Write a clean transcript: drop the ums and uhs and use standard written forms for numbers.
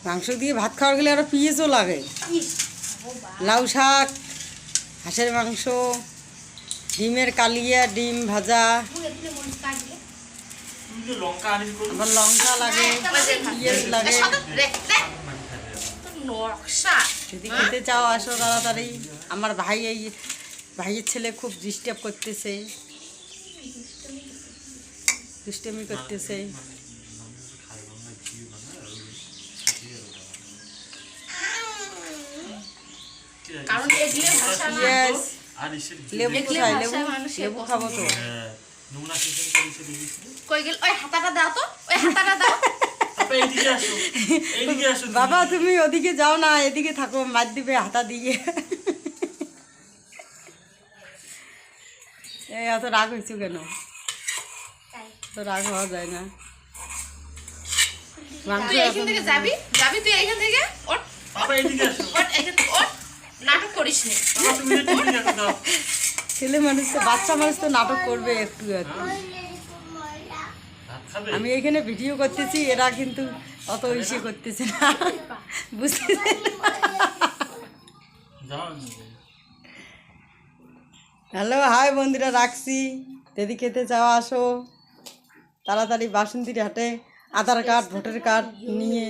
মাংস দিয়ে ভাত খাওয়ার গেলে আরও পিঁয়াজও লাগে। লাউ শাক, হাঁসের মাংস, ডিমের কালিয়া, ডিম ভাজা, আবার লঙ্কা লাগে, পিঁয়াজ লাগে। যদি খেতে চাও আসো তাড়াতাড়ি। আমার ভাইয়ের ছেলে খুব ডিস্টার্ব করতেছে, দুষ্টামি করতেছে। লেবু কোথায়? লেবু খাবো তো। বাবা তুমি ওদিকে যাও না, এদিকে থাকো, মার দিবে হাতা দিয়ে। এত রাগ হয়েছো কেন? তো রাগ হওয়া যায় না। ছেলে মানুষ তো, বাচ্চা মানুষ তো নাটক করবে একটু একটু। আমি এখানে ভিডিও করতেছি, এরা কিন্তু অত ইসে করতেছে না, বুঝতেছে। হ্যালো হাই বন্ধুরা, রাখছি। দিদি খেতে চাও আসো তাড়াতাড়ি। বাসন্তীর হাটে আধার কার্ড, ভোটার কার্ড নিয়ে